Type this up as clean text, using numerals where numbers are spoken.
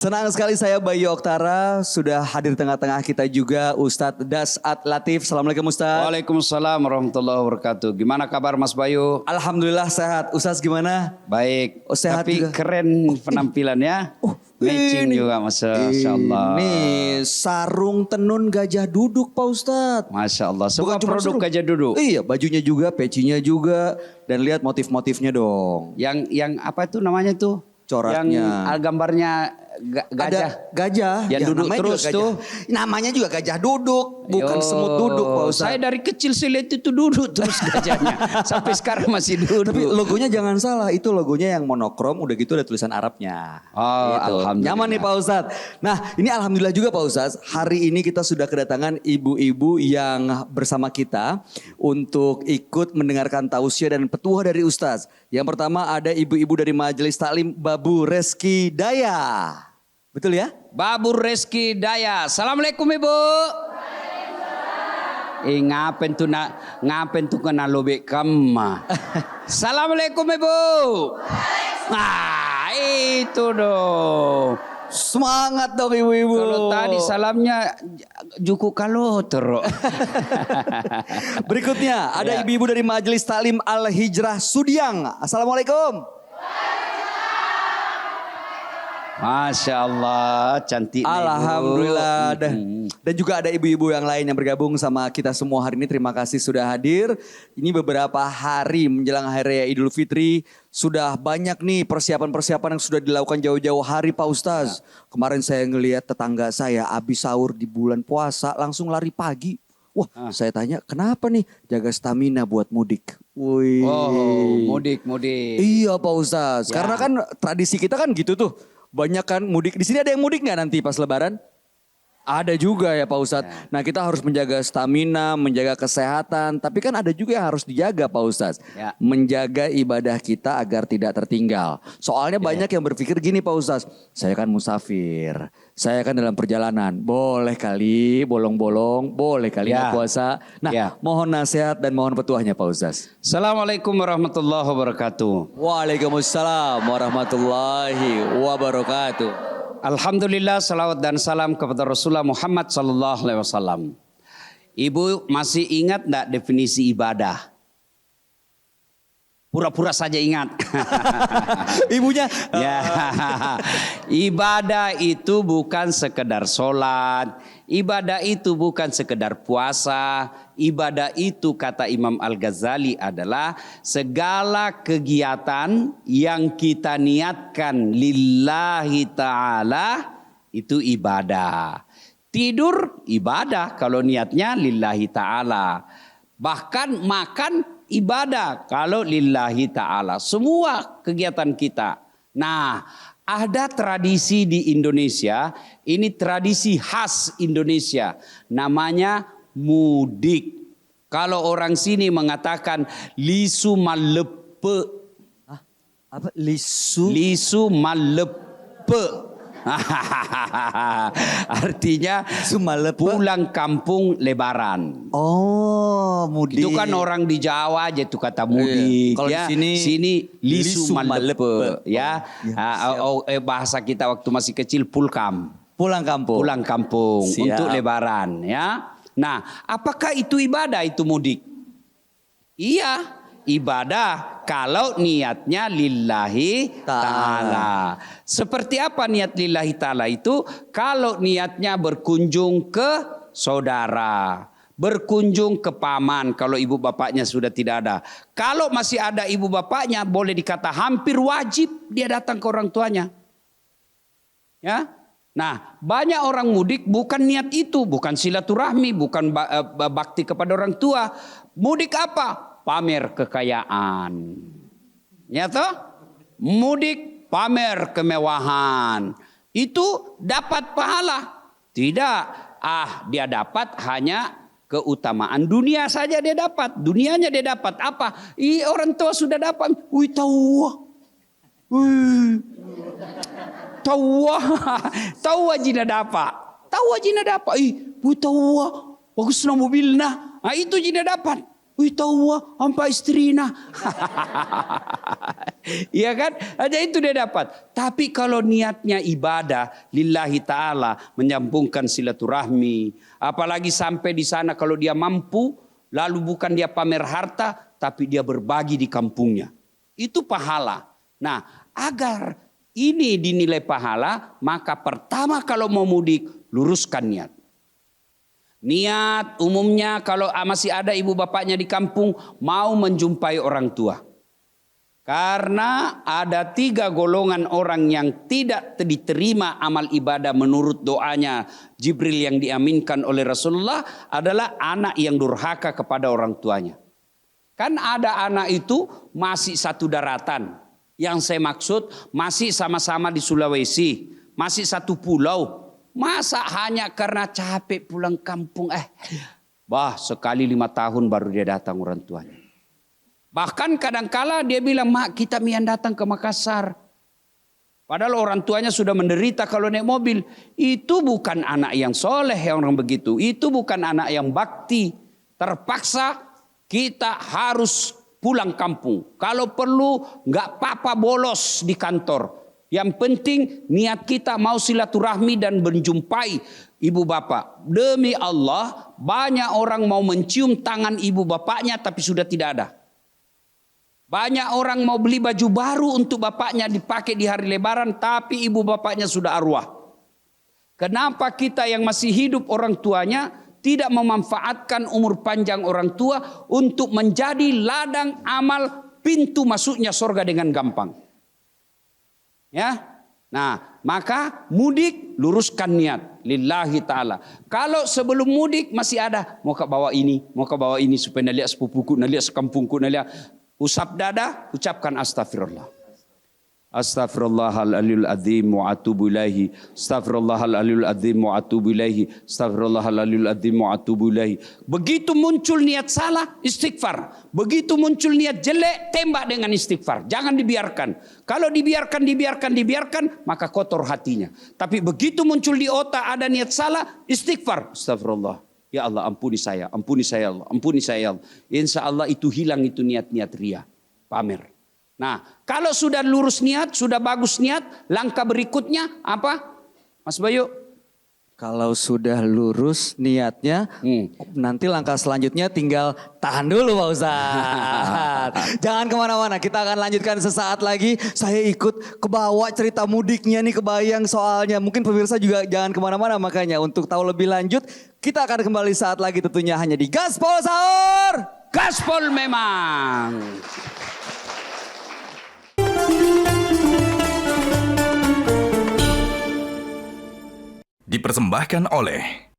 Senang sekali saya Bayu Oktara sudah hadir tengah-tengah kita juga Ustadz Dasat Latif. Assalamualaikum Ustadz. Waalaikumsalam warahmatullahi wabarakatuh. Gimana kabar Mas Bayu? Alhamdulillah sehat. Ustadz gimana? Baik. Oh, sehat Tapi juga. keren penampilannya. Matching juga Masya Allah. Ini sarung tenun gajah duduk Pak Ustadz. Masya Allah. Semua Bukan cuma produk sarung. gajah duduk. Iya, bajunya juga, pecinya juga, dan lihat motif-motifnya dong. Yang apa itu namanya tuh? Coraknya. Yang gambarnya gajah. Ada gajah. Yang duduk namanya terus juga gajah. tuh. Namanya juga gajah duduk, bukan Yo, semut duduk Pak Ustadz. Saya dari kecil saya lihat itu duduk terus gajahnya. Sampai sekarang masih duduk. Tapi logonya jangan salah, itu logonya yang monokrom, udah gitu ada tulisan Arabnya. Oh, Gitu. alhamdulillah. Nyaman nih Pak Ustadz. Nah ini alhamdulillah juga Pak Ustadz, hari ini kita sudah kedatangan ibu-ibu yang bersama kita untuk ikut mendengarkan tausiah dan petuah dari Ustadz. Yang pertama ada ibu-ibu dari Majelis Taklim Babu Reski Daya. Betul ya? Babu Reski Daya. Assalamualaikum Ibu. Ngapen tu kena lobek kamma. Assalamualaikum Ibu. Nah, itu dong. Semangat dong ibu-ibu. Kalau tadi salamnya juku kalotero. Berikutnya ada Ya. ibu-ibu dari Majelis Taklim Al Hijrah Sudiang. Assalamualaikum. Masya Allah, cantik. Alhamdulillah. Dan juga ada ibu-ibu yang lain yang bergabung sama kita semua hari ini. Terima kasih sudah hadir. Ini beberapa hari menjelang Hari Raya Idul Fitri. Sudah banyak nih persiapan-persiapan yang sudah dilakukan jauh-jauh hari Pak Ustaz. Kemarin saya ngelihat tetangga saya habis sahur di bulan puasa langsung lari pagi. Wah, saya tanya kenapa nih? Jaga stamina buat mudik. Wih. Oh, mudik. Iya Pak Ustaz. Ya. Karena kan tradisi kita kan gitu tuh. Banyak kan mudik. Di sini ada yang mudik nggak nanti pas Lebaran? Ada juga ya Pak Ustadz. Ya. Nah kita harus menjaga stamina, menjaga kesehatan. Tapi kan ada juga yang harus dijaga Pak Ustadz. Ya. Menjaga ibadah kita agar tidak tertinggal. Soalnya banyak yang berpikir gini Pak Ustadz. Saya kan musafir. Saya kan dalam perjalanan. Boleh kali bolong-bolong. Boleh kali Ya. nggak puasa. Nah Ya. mohon nasihat dan mohon petuahnya Pak Ustadz. Assalamualaikum warahmatullahi wabarakatuh. Waalaikumsalam warahmatullahi wabarakatuh. Alhamdulillah, salawat dan salam kepada Rasulullah Muhammad sallallahu alaihi wasallam. Ibu masih ingat enggak definisi ibadah? Pura-pura saja ingat. Ibunya Ya, ibadah itu bukan sekedar sholat, ibadah itu bukan sekedar puasa, ibadah itu kata Imam Al-Ghazali adalah segala kegiatan yang kita niatkan lillahi ta'ala itu ibadah. Tidur ibadah kalau niatnya lillahi ta'ala. Bahkan makan ibadah kalau lillahi ta'ala. Semua kegiatan kita. Nah, ada tradisi di Indonesia. Ini tradisi khas Indonesia. Namanya mudik. Kalau orang sini mengatakan lisu malepe. apa lisu? Lisu malepe. Artinya Sumalepe. pulang kampung lebaran. Oh, mudik. Itu kan orang di Jawa aja itu kata mudik. Iya. Kalau ya. di sini lisu lisu malepe. malepe. Ya. Bahasa kita waktu masih kecil pulkam. Pulang kampung. Pulang kampung Siap. untuk lebaran. Ya. Nah, apakah itu ibadah itu mudik? Iya. Ibadah kalau niatnya lillahi ta'ala. Seperti apa niat lillahi ta'ala itu? Kalau niatnya berkunjung ke saudara, berkunjung ke paman kalau ibu bapaknya sudah tidak ada. Kalau masih ada ibu bapaknya boleh dikata hampir wajib dia datang ke orang tuanya. Ya. Nah, banyak orang mudik bukan niat itu, bukan silaturahmi, bukan bakti kepada orang tua. Mudik apa? Pamer kekayaan. Ya toh? Mudik pamer kemewahan. Itu dapat pahala. Tidak. Dia dapat hanya keutamaan dunia saja dia dapat. Dunianya dia dapat apa? Orang tua sudah dapat. Wih tahu. Tahu jina dapat. Tahu jina dapat. Wih tahu. Bagus na mobil na. Itu jina dapat. Wih tahu hampa istrina. Iya kan? Aja itu dia dapat. Tapi kalau niatnya ibadah lillahi ta'ala, menyambungkan silaturahmi, apalagi sampai di sana kalau dia mampu, lalu bukan dia pamer harta, tapi dia berbagi di kampungnya. Itu pahala. Nah, agar ini dinilai pahala, maka pertama kalau mau mudik, luruskan niat. Niat umumnya kalau masih ada ibu bapaknya di kampung, mau menjumpai orang tua. Karena ada 3 golongan orang yang tidak diterima amal ibadah menurut doanya Jibril yang diaminkan oleh Rasulullah adalah anak yang durhaka kepada orang tuanya. Kan ada anak itu masih satu daratan. Yang saya maksud masih sama-sama di Sulawesi, masih satu pulau. Masa hanya karena capek pulang kampung, sekali 5 tahun baru dia datang orang tuanya. Bahkan kadangkala dia bilang, mak kita mian datang ke Makassar. Padahal orang tuanya sudah menderita kalau naik mobil. Itu bukan anak yang soleh yang orang begitu. Itu bukan anak yang bakti. Terpaksa kita harus pulang kampung. Kalau perlu nggak apa-apa bolos di kantor. Yang penting niat kita mau silaturahmi dan menjumpai ibu bapak. Demi Allah banyak orang mau mencium tangan ibu bapaknya tapi sudah tidak ada. Banyak orang mau beli baju baru untuk bapaknya dipakai di hari lebaran tapi ibu bapaknya sudah arwah. Kenapa kita yang masih hidup orang tuanya tidak memanfaatkan umur panjang orang tua untuk menjadi ladang amal pintu masuknya surga dengan gampang? Ya, nah maka mudik luruskan niat lillahi ta'ala. Kalau sebelum mudik masih ada mau ke bawa ini supaya naliak sepupuku, naliak sekampungku, naliak usap dada, ucapkan astagfirullah. Astaghfirullahaladzim wa atubu ilaihi. Astaghfirullahaladzim wa atubu ilaihi. Astaghfirullahaladzim wa atubu ilaihi. Begitu muncul niat salah, istighfar. Begitu muncul niat jelek, tembak dengan istighfar. Jangan dibiarkan. Kalau dibiarkan, maka kotor hatinya. Tapi begitu muncul di otak ada niat salah, istighfar. Astagfirullah. Ya Allah ampuni saya Allah, ampuni saya Allah. Insya Allah itu hilang itu niat-niat ria, pamer. Nah, kalau sudah lurus niat, sudah bagus niat, langkah berikutnya apa? Mas Bayu? Kalau sudah lurus niatnya, nanti langkah selanjutnya tinggal tahan dulu Pak Ustadz. Jangan kemana-mana, kita akan lanjutkan sesaat lagi. Saya ikut kebawa cerita mudiknya nih, kebayang soalnya. Mungkin pemirsa juga jangan kemana-mana makanya. Untuk tahu lebih lanjut, kita akan kembali saat lagi tentunya hanya di Gaspol Sahur. Gaspol memang. Dipersembahkan oleh